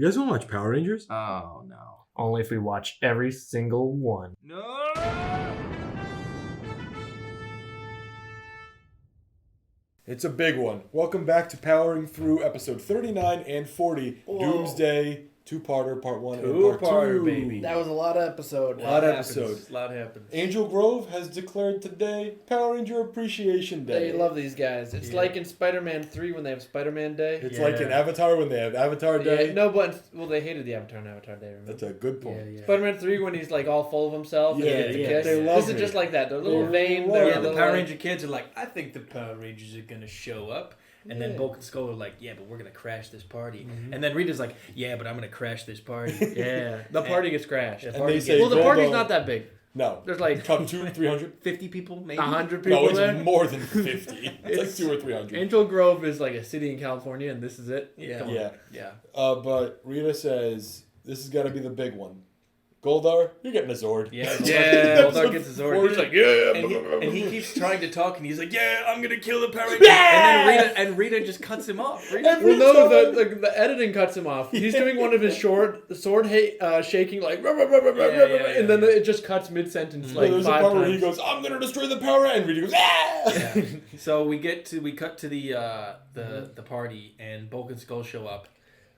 You guys want to watch Power Rangers? Oh, no. Only if we watch every single one. No! It's a big one. Welcome back to Powering Through episode 39 and 40. Whoa. Doomsday, two-parter, part 1 and part 2. Two-parter, baby. That was a lot of episode. A lot of episodes. A lot happens. Angel Grove has declared today Power Ranger Appreciation Day. They love these guys. It's like in Spider-Man 3 when they have Spider-Man Day. It's like in Avatar when they have Avatar Day. Yeah, no, but they hated the Avatar Day. Remember? That's a good point. Yeah. Spider-Man 3 when he's like all full of himself. Yeah, and he gets the kiss. they love This is it. just like that. They're a little They vain. love They're it. a Yeah, the little Power like- Ranger kids are like, I think the Power Rangers are going to show up. And then Bulk and Skull are like, yeah, but we're going to crash this party. Mm-hmm. And then Rita's like, yeah, but I'm going to crash this party. Yeah, the party gets crashed. And they say, Well, the Goldo- party's not that big. No. There's like Come 300? 50 people, maybe? 100 people No, it's there. more than 50. It's like 200 or 300. Angel Grove is like a city in California, and this is it. Yeah. Come on. Yeah. Yeah. But Rita says, this has got to be the big one. Goldar, you're getting a Zord. Yeah, Yeah, Goldar gets his Or order. he's like, yeah. And he keeps trying to talk, and he's like, yeah, I'm going to kill the Power Rangers. And Rita just cuts him off. Well, no, the editing cuts him off. He's doing one of his sword shaking like, and then it just cuts mid-sentence like there's a 5 part times. where he goes, I'm going to destroy the power, and Rita goes, ah! Yeah. So we cut to the party, and Bulk and Skull show up,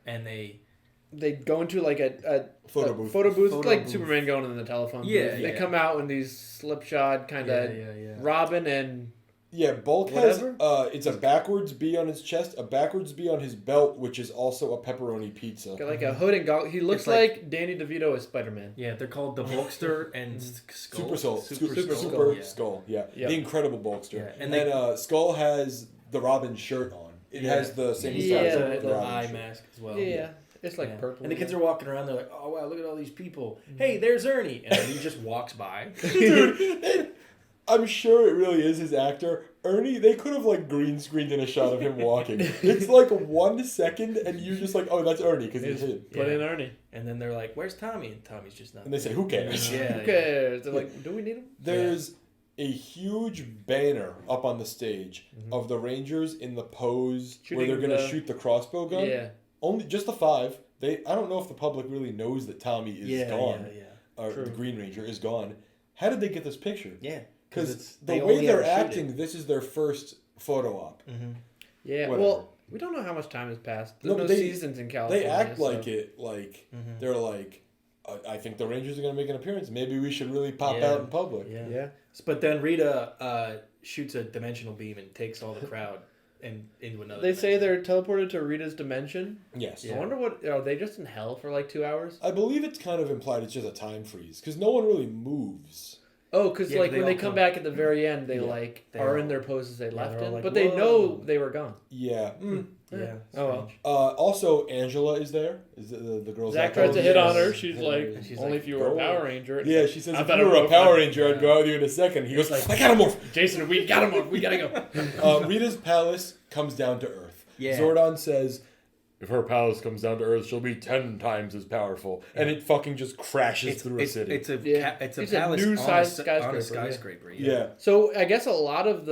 and they go into like a Photo booth. Photo like booth. Superman going in the telephone Yeah, booth. yeah. They come out in these slipshod kind of Robin and Yeah, Bulk Whatever? has, it's a backwards B on his chest, a backwards B on his belt, which is also a pepperoni pizza. got like a hood and goggles. He looks It's like- like Danny DeVito as Spider-Man. Yeah, they're called the Bulkster and Skull. Super Skull. Super Super yeah. Skull, yeah. Yep. The Incredible Bulkster. Yeah, And and then Skull has the Robin shirt on. It has the same Yeah. size The, as the the Robin eye shirt. mask as well. Yeah, it's like Yeah. purple. And the kids are walking around, they're like, oh wow, look at all these people. Hey, there's Ernie. And then he just walks by. Dude, and I'm sure it really is his actor. Ernie, they could have like green screened in a shot of him walking. It's like 1 second and you just like, oh, that's Ernie because he's him. Put in Ernie. And then they're like, where's Tommy? And Tommy's just not. And they say, who cares? Yeah. Who cares? They're like, do we need him? There's a huge banner up on the stage of the Rangers in the pose where Shooting they're going to the- shoot the crossbow gun. Yeah. Only just the 5. I don't know if the public really knows that Tommy is gone. Yeah. Or True. the Green Ranger is gone. How did they get this picture? Yeah. Because they the way only they're ever shoot acting, this is their first photo op. Yeah. Whatever. Well, we don't know how much time has passed. There's No, no, but seasons in California. They act so- like it, like they're like, I think the Rangers are going to make an appearance. Maybe we should really pop Yeah. out in public. Yeah. But then Rita shoots a dimensional beam and takes all the crowd and into another. They say dimension. they're teleported to Rita's dimension. Yes. I wonder what are they just in hell for like 2 hours? I believe it's kind of implied it's just a time freeze because no one really moves. Oh, because Yeah, like they when they all come come- back at the very end, they like They are all- in their poses they left they're all in, like, but they "Whoa." know they were gone. Yeah. Yeah. Oh, well. Also, Angela is there. Is the girl? Zach tries to hit on her. Yes. She's Yeah. like, she's only like, if you were a "Go." Power Ranger. It's Yeah, like, she says, I if thought you I were a wrote Power one. Ranger, I'd go out with you in a second. He goes, like- I gotta morph. Jason, we got him. We gotta go. Rita's palace comes down to Earth. Yeah. Zordon says, if her palace comes down to Earth, she'll be 10 times as powerful. And it fucking just crashes through a city. It's a Yeah. it's a It's a palace new on size on skyscraper, a yeah. skyscraper. yeah. So I guess a lot of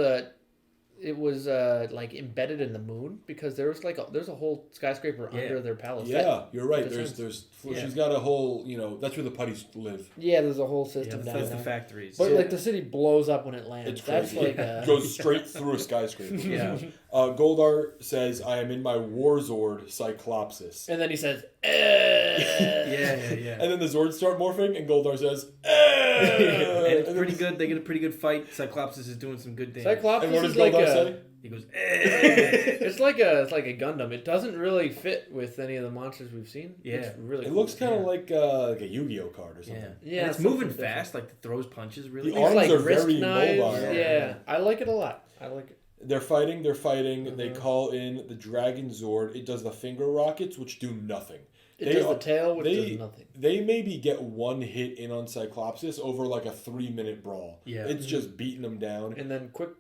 it was like embedded in the moon because there was there's a whole skyscraper Yeah. under their palace. Yeah, you're right. makes There's Yeah. she's got a whole, that's where the putties live. Yeah, there's a whole Yeah, system down that's the there. factories. But So- like the city blows up when it lands. It's That's crazy. like a, Goes straight through a skyscraper. Yeah. Goldar says, I am in my Warzord Cyclopsis. and then he says, yeah. And then the Zords start morphing, and Goldar says, And it's then- pretty good. They get a pretty good fight. Cyclopsis is doing some good things. Cyclopsis And what does is like Goldar a. say? He goes, It's like a Gundam. It doesn't really fit with any of the monsters we've seen. Yeah. It's really. It cool. looks kind of like a Yu-Gi-Oh card or yeah. something. Yeah, And it's something moving different. fast. Like it throws punches really. The It's arms like are wrist very knives. mobile. Yeah. I like it a lot. I like it. They're fighting. They call in the Dragon Zord. It does the finger rockets, which do nothing. It does the tail, which does nothing. They maybe get one hit in on Cyclopsis over like a 3-minute brawl. Yeah. It's just beating them down. And then quick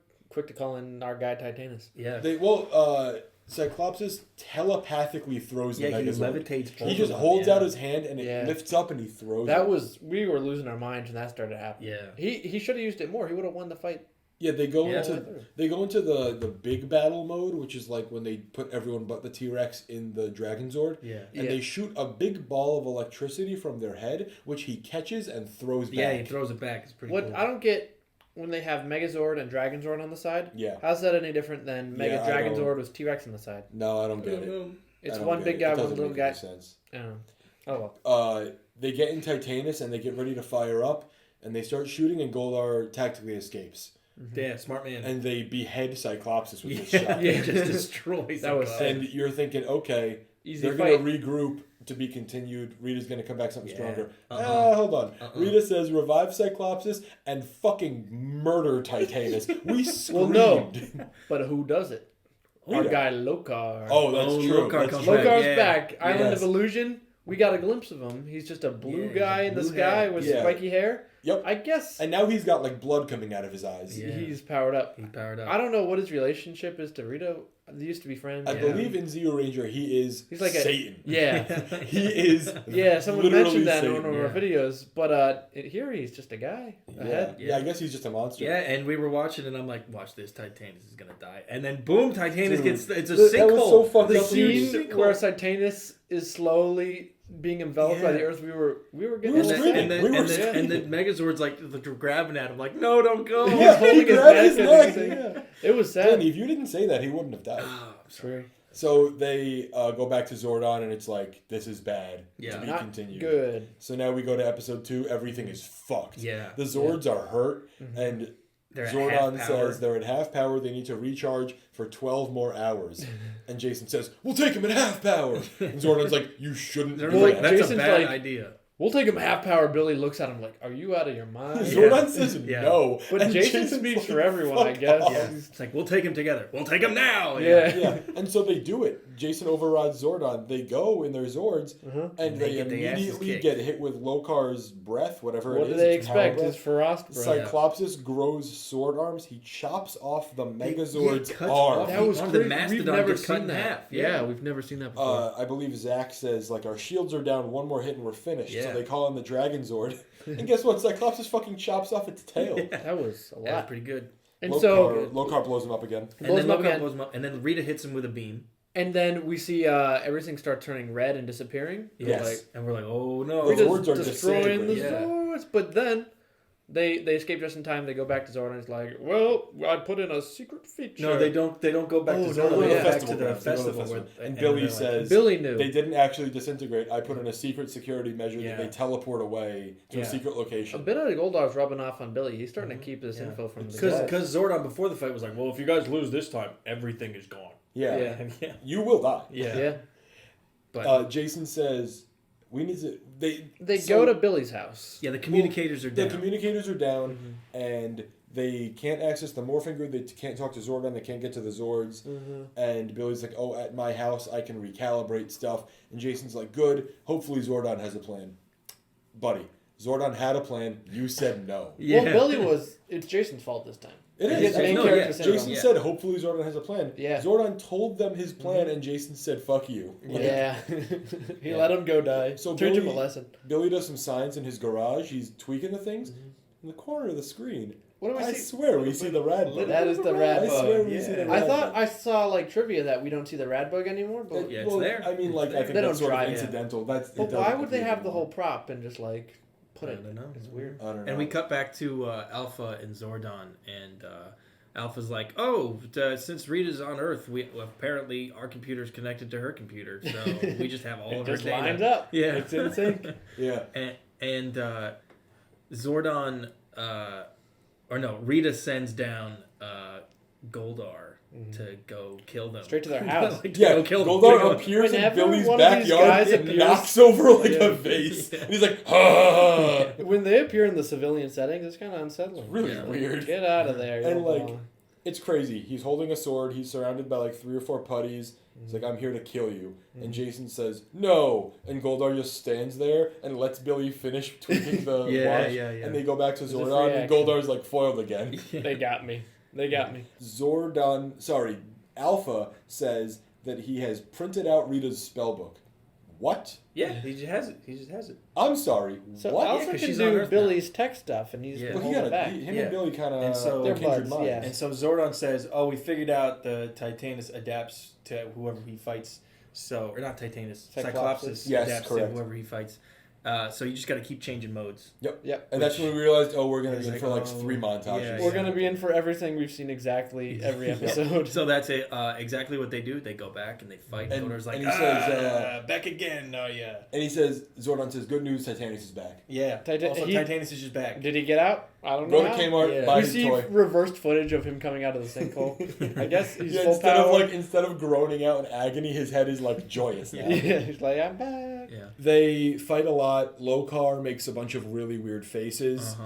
to call in our guy Titanus. Yeah. Cyclopsis telepathically throws the Yeah, he Megazord. levitates. He just holds out his hand and it Yeah. lifts up and he throws That it. was we were losing our minds when that started happening. Yeah. He should have used it more. He would have won the fight Yeah, they go Yeah. into the big battle mode, which is like when they put everyone but the T-Rex in the Dragon Zord. Yeah. And they shoot a big ball of electricity from their head, which he catches and throws back. Yeah, he throws it back. It's pretty cool. I don't get when they have Megazord and Dragon Zord on the side. Yeah. How's that any different than Mega Yeah, I Dragon don't- Zord with T-Rex on the side? No, I don't get it. It's I don't one get big it. guy, It one doesn't little make guy. any sense. Oh well. They get in Titanus and they get ready to fire up, and they start shooting, and Goldar tactically escapes. Yeah, smart man. And they behead Cyclopsis with this yeah, shot. yeah, just destroys That was the sick. And you're thinking, okay, Easy they're fight. going to regroup to be continued. Rita's going to come back something Yeah. stronger. Uh-uh. Hold on. Rita says revive Cyclopsis and fucking murder Titanus. We screamed. Well, no. But who does it? Our Rita. guy Lokar. Oh, that's Oh, true. Lokar That's comes true. back. Lokar's Yeah. back. Island Yes. of Illusion. We got a glimpse of him. He's just a blue Yeah, guy he's in the blue sky hair. with Yeah. spiky hair. Yep. I guess And now he's got like blood coming out of his eyes. Yeah. he's powered up. He powered up. I don't know what his relationship is to Rita. They used to be friends. I Yeah. believe in Zeo Ranger he is He's like a- Satan. Yeah. He is Yeah, someone literally mentioned that in Satan. one of our Yeah. videos. But here he's just a guy. Ahead. Yeah, I guess he's just a monster. Yeah, and we were watching, and I'm like, "Watch this, Titanus is gonna die." And then, boom, Titanus Dude, gets—it's a that sinkhole. was so fucked The up. scene Sinkhole. where Titanus is slowly being enveloped by Yeah. the Earth, we were getting were And then, screaming. and then, We were and then, screaming. and then Megazord's like grabbing at him, like, "No, don't go." Yeah, holding he his grabbed neck his and neck. everything. Yeah. It was sad. Danny, if you didn't say that, he wouldn't have died. Ah, I'm sorry. True. So they go back to Zordon, and it's like, this is bad. Yeah. To be Not continued. good. So now we go to episode 2. Everything is fucked. Yeah, The Zords are hurt, and they're at Zordon half power. says they're at half power. They need to recharge for 12 more hours. And Jason says, we'll take him at half power. And Zordon's like, you shouldn't They're do like, that. "That's Jason's a bad like- idea." We'll take him half power. Billy looks at him like, "Are you out of your mind?" Zordon says Yeah. no. But And Jason Jason's speaks like, for everyone, I "Fuck guess. off." Yeah, it's like, "We'll take him together. We'll take him now." Yeah. Yeah, and so they do it. Jason overrides Zordon. They go in their Zords, and They they get their asses immediately kicked. get hit with Lokar's breath, whatever What it do is. they it's power expect? breath. His Frost breath. Cyclopsis grows sword arms. He chops off the Megazord's cuts arm. off That was One of the crazy. mastodon We've never gets cut seen in that. half. Yeah, we've never seen that before. I believe Zach says, like, our shields are down, one more hit and we're finished. Yeah. So they call in the Dragon Zord. And guess what? Cyclopsis fucking chops off its tail. That was a That was lot. pretty good. And Lokar blows him up again. And Blows then him up Lokar again. blows him up, and then Rita hits him with a beam. And then we see everything start turning red and disappearing. Yes. Like, And we're like, "Oh no!" The Rita's Zords are destroying the disintegrating. Zords. But then they escape just in time. They go back to Zordon. It's like, well, I put in a secret feature. No, they don't. They don't go back Oh, to no, Zordon. yeah. They go back to Festival the grounds. They go to the festival. festival. where- And they're Billy like- says Billy knew. they didn't actually disintegrate. I put in a secret security measure Yeah. that they teleport away to Yeah. a secret A location. bit of Goldar's rubbing off on Billy. He's starting to keep this info from the guys. Because Zordon before the fight was like, "Well, if you guys lose this time, everything is gone." Yeah. Yeah. Yeah. You will die. Yeah. But Jason says we need to. They so go to Billy's house. yeah, the communicators are The down. communicators are down, and they can't access the morphing grid. They can't talk to Zordon. They can't get to the Zords. And Billy's like, "Oh, at my house, I can recalibrate stuff." And Jason's like, "Good. Hopefully, Zordon has a plan." Buddy, Zordon had a plan. You said no. Yeah. Well, Billy was. It's Jason's fault this time. It He is. has main No, character yeah. syndrome. Jason Yeah. said, "Hopefully, Zordon has a plan." Yeah. Zordon told them his plan, and Jason said, "Fuck you." Like, Yeah. He Yeah. let him go die. So Turned him a Billy- lesson. Billy does some signs in his garage. He's tweaking the things. In the corner of the screen, What do I I see? swear we see the rad bug. That is the rad I swear bug. we see the Yeah. I rad thought bug. I saw like trivia that we don't see the rad bug anymore, but Yeah, it's there. I mean, like, It's I there. think They that's don't sort of try it. incidental. That's. it but doesn't why would they appear have the anymore. whole prop and just like put I it? don't know. It's weird. I don't know. And we cut back to Alpha and Zordon, and Alpha's like, "Oh, since Rita's on Earth, apparently our computer's connected to her computer, so we just have all It of her just data." lined up. Yeah, It's in sync. Yeah. and Zordon, or no, Rita sends down Goldar to go kill them. Straight to their house. Like, to Yeah, go kill them. Goldar appears in Whenever Billy's one of these backyard guys and appears- knocks over like Yeah. a vase. And he's like, "Ah!" When they appear in the civilian settings, it's kind of unsettling. Really Yeah. weird. Get out of there. you And, don't like, belong. It's crazy. He's holding a sword. He's surrounded by like 3 or 4 putties. He's like, "I'm here to kill you." And Jason says, "No." And Goldar just stands there and lets Billy finish tweaking the Yeah, watch. yeah. And they go back to It's a Zordon, free and action. Goldar's like foiled again. They got me. They got me. Alpha says that he has printed out Rita's spellbook. What? Yeah, he just has it. I'm sorry. So what? Alpha 'cause can she's on do Earth Billy's tech stuff, and he's Yeah. been Well, he holding got back. him Yeah. and Billy kind of And so- They're kindred buds, minds. yeah. And so Zordon says, "Oh, we figured out the Titanus adapts to whoever he fights. So, or not Titanus, Cyclopsis Yes, adapts correct. to whoever he fights. So you just got to keep changing modes. Yep. And that's when we realized, we're going to It's be in like, for like oh, 3 montages. yeah, We're gonna be in for everything we've seen exactly every episode. So that's it. Exactly what they do. They go back and they fight. And- Goldar's like, and he says, back again. Oh yeah, And he says, Zordon says, good news, Titanus is back. yeah. Also, he- Titanus is just back. Did he get out? I don't know. Go to how. Kmart, Yeah. buy We his see toy. reversed footage of him coming out of the sinkhole. I guess he's Yeah, full power. instead of groaning out in agony, his head is like joyous now. Yeah, he's like, I'm back. Yeah. They fight a lot. Lokar makes a bunch of really weird faces.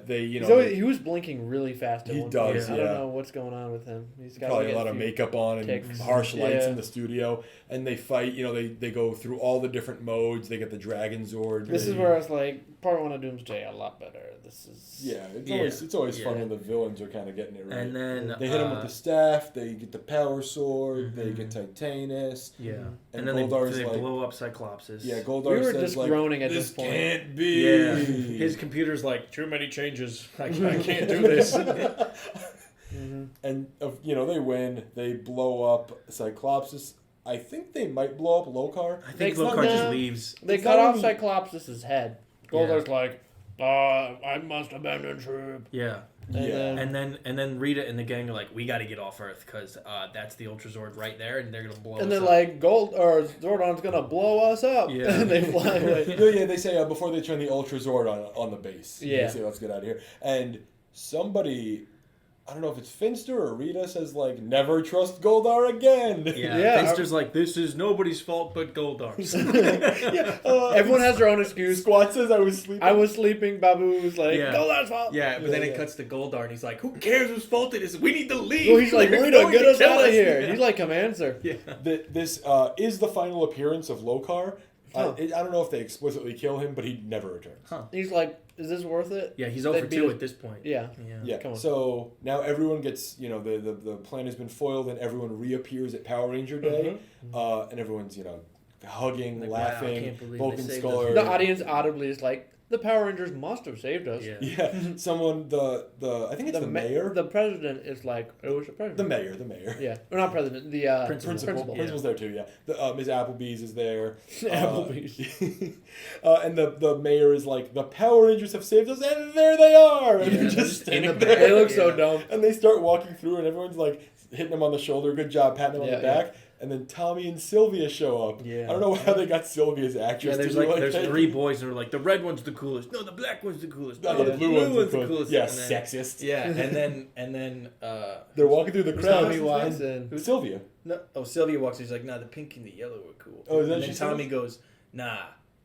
He was blinking really fast. At He one does, point. I yeah. don't know what's going on with him. He's got Probably like a lot of few- makeup on and ticks. harsh lights Yeah. in the studio, and they fight. They go through all the different modes. They get the Dragon Zord. This is where I was like, part 1 of Doomsday a lot better. This is it's always fun Yeah. when the villains are kind of getting it right. And then they hit him with the staff. They get the power sword. They get Titanus. Yeah. And And then Goldar's they like, blow up Cyclopsis. yeah, Goldar We were says just like, groaning at this this point. can't be. Yeah. His computer's like, too many changes. I can't do this. And they win. They blow up Cyclopsis. I think they might blow up Lokar. I think They- Lokar just no. leaves. They It's cut not off only- Cyclopsis' head. Goldar's like, I must abandon ship. Yeah. And And then Rita and the gang are like, we got to get off Earth because that's the Ultra Zord right there, and they're gonna blow. And us they're up. like, Zordon's gonna blow us up. Yeah. And they fly away. They say before they turn the Ultra Zord on the base. Yeah. They say, let's get out of here. And somebody, I don't know if it's Finster or Rita, says like, never trust Goldar again. Yeah, Yeah. Finster's like, this is nobody's fault but Goldar's. Everyone has their own excuse. Squad says I was sleeping. I was sleeping. Babu was like, Yeah. Goldar's fault. Yeah, but then Yeah, it yeah. cuts to Goldar, and he's like, who cares whose fault it is? We need to leave. Well, he's like, They're Rita, going get to us kill out of here. Yeah. He's like, commands her. Yeah. This is the final appearance of Lokar. Huh. I don't know if they explicitly kill him, but he never returns. Huh. He's like, is this worth it? Yeah, he's They over beat 2 us- at this point. Yeah. Yeah. Come on. So now everyone gets, the plan has been foiled, and everyone reappears at Power Ranger Day, and everyone's, hugging, Like, wow, I laughing. can't believe Vulcan they saved Scholar. us. The audience audibly is like, the Power Rangers must have saved us. Yeah. Yeah, someone I think it's the mayor. The president is like, it was the president. The mayor. Yeah. Or not president, the Principal. Principal's there too. Yeah, Ms. Applebee's is there. Applebee's. And the mayor is like, the Power Rangers have saved us, and there they are. And Yeah, they're they're just just in standing the there. They look so Yeah. dumb. And they start walking through, and everyone's like hitting them on the shoulder. Good job, patting them on Yeah, the back. And then Tommy and Sylvia show up. Yeah. I don't know how they got Sylvia's actress. Yeah, there's to do there's that. 3 boys and they're like, the red one's the coolest. No, the black one's the coolest. No, No, the blue one's the coolest. Yeah, And then- sexist. Yeah, and then They're walking through the crowd. Tommy walks in. Who's Sylvia? no, Sylvia walks in. She's like, nah, the pink and the yellow are cool. Oh, is that and what then she Tommy says? goes, nah,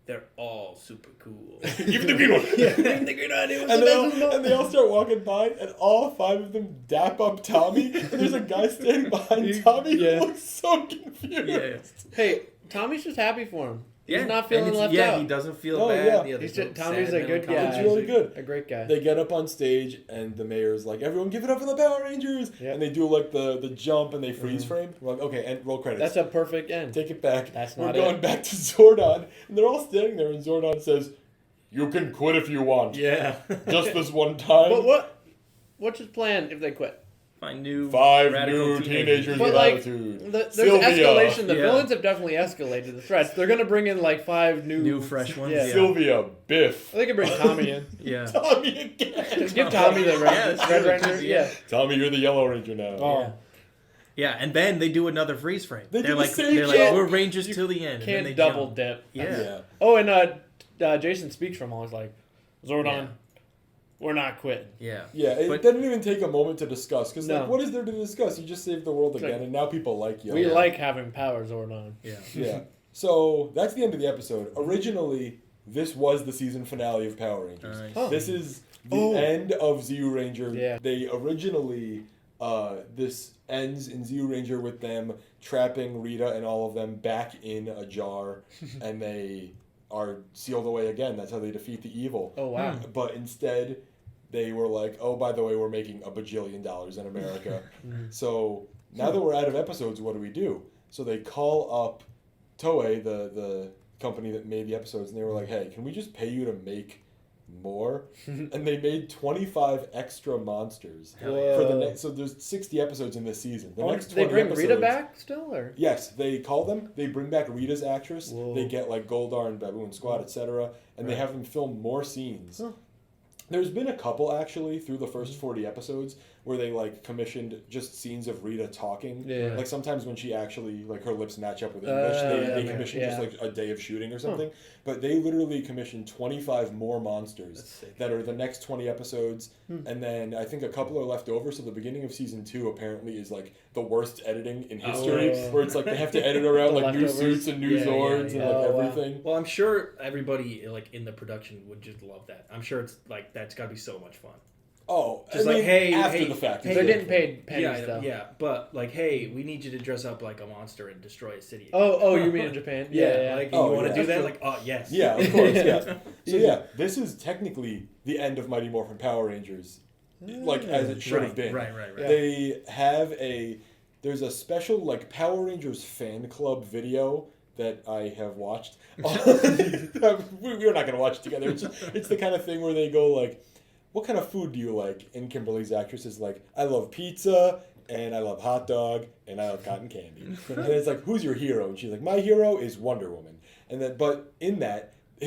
they're all super cool. Even the green one. Even the green one, it was And the they, best all, and they all start walking by, and all 5 of them dap up Tommy. And there's a guy standing behind Tommy Yeah. who looks so confused. Yeah. Hey, Tommy's just happy for him. Yeah, He's not and feeling it's- left yeah, out. he doesn't feel Oh, bad. yeah. Yeah, He's there's just, no Tommy's sad a good melancholy guy. It's really good. A great guy. They get up on stage, and the mayor's like, everyone give it up for the Power Rangers. Yeah. And they do like the jump, and they freeze frame. We're like, okay, and roll credits. That's a perfect end. Take it back. That's We're not going it. back to Zordon, and they're all standing there, and Zordon says, you can quit if you want. Yeah. Just this one time. But what's his plan if they quit? Find new 5 radical new teenagers But with like, attitude. there's Sylvia. escalation. The Yeah. villains have definitely escalated the threats. They're gonna bring in like 5 new fresh ones. Yeah. Sylvia, Biff. They can bring Tommy in. Yeah. Tommy again. Give Tommy the Yeah, that's Red true. Ranger. Yeah. Yeah. Tommy, you're the Yellow Ranger now. Oh. Yeah. Yeah, and then they do another freeze frame. They do They're the like, same they're shit. like, we're Rangers till the end. and then Can't they double jump. dip. Yeah. Oh, and Jason speaks from always like, Zordon, Yeah. we're not quitting. Yeah. Yeah, it But- didn't even take a moment to discuss. Because, No. like, what is there to discuss? You just saved the world It's again, like, and now people like you. We Yeah. like having power, Zordon. Yeah. Yeah. So, that's the end of the episode. Originally, this was the season finale of Power Rangers. Nice. Huh. This is the Oh. end of Zeo Ranger. Yeah. They originally, this ends in Zeo Ranger with them trapping Rita and all of them back in a jar, and they are sealed away again. That's how they defeat the evil. Oh, wow. But instead, they were like, oh, by the way, we're making $1 bajillion in America. So now that we're out of episodes, what do? So they call up Toei, the company that made the episodes, and they were like, "Hey, can we just pay you to make more?" And they made 25 extra monsters Hell for the next. So there's 60 episodes in this season. The next 20 they bring episodes, Rita back still, or Yes, they call them. They bring back Rita's actress. Whoa. They get like Goldar and Baboon Squad, etc., and they Right. have them film more scenes. Huh. There's been a couple actually through the first 40 episodes where they like commissioned just scenes of Rita talking. Yeah. Like sometimes when she actually like her lips match up with English, they yeah, commission yeah. just like a day of shooting or something. But they literally commissioned 25 more monsters That's sick. that are the next 20 episodes, and then I think a couple are left over. So the beginning of season 2 apparently is like the worst editing in history, Oh. where it's like they have to edit around The like new leftovers. suits and new Yeah, Zords yeah, and yeah. like Oh, wow. everything. Well, I'm sure everybody like in the production would just love that. I'm sure it's like that's got to be so much fun. Oh, Just I like, mean, hey, after hey, the fact, hey, they're it's getting really paid pennies though. Yeah, but like, hey, we need you to dress up like a monster and destroy a city. Oh, you mean in Japan? Yeah. Like Oh, you want to yeah. do that? Like, oh yes. fun. Yeah, of course, yeah. So yeah, this is technically the end of Mighty Morphin Power Rangers, like as it should have been. Right. Yeah. They have there's a special like Power Rangers fan club video that I have watched. We're not gonna watch it together. It's the kind of thing where they go like, "What kind of food do you like?" And Kimberly's actress is like, "I love pizza and I love hot dog and I love cotton candy." And it's like, "Who's your hero?" And she's like, "My hero is Wonder Woman." And then, but in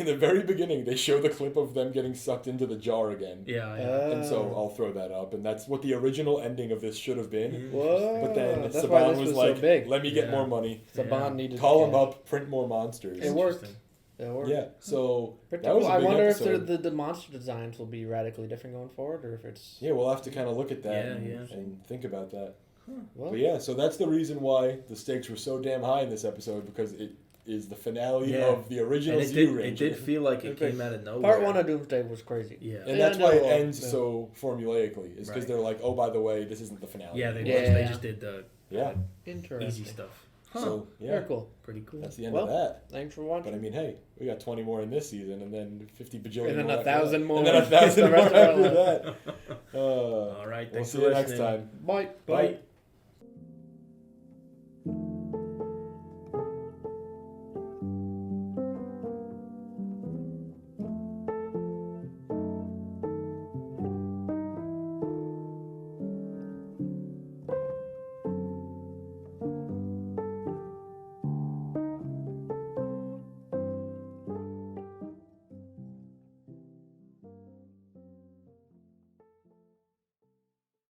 the very beginning, they show the clip of them getting sucked into the jar again. Yeah. And so I'll throw that up, and that's what the original ending of this should have been. Whoa. But then That's why Saban this was was like, so big. "Let me get Yeah. more money. Saban needed Call to them up, print more monsters." It worked. Interesting. It worked. Yeah, so Pretty that was cool. a I big wonder episode. if the monster designs will be radically different going forward, or if it's Yeah, we'll have to kind of look at that Yeah, and think about that. well. But yeah, so that's the reason why the stakes were so damn high in this episode, because it is the finale Yeah. of the original And Zeo it Ranger. did feel like it Okay. came out of nowhere. Part 1 of Doomsday was crazy. Yeah. And Yeah, that's why it no, ends yeah. so formulaically, is because Right. they're like, "Oh, by the way, this isn't the finale." Yeah, they Yeah. just did the Yeah. Interesting. easy stuff. So yeah, Very cool. Pretty cool. that's the end Well, of that. Thanks for But watching. I mean, hey, we got 20 more in this season, and then 50 bajillion And then more a after 1,000 that. more. And then 1,000 the more rest of our after life. that. All right. We'll Thanks see for you next listening. time. Bye. Bye.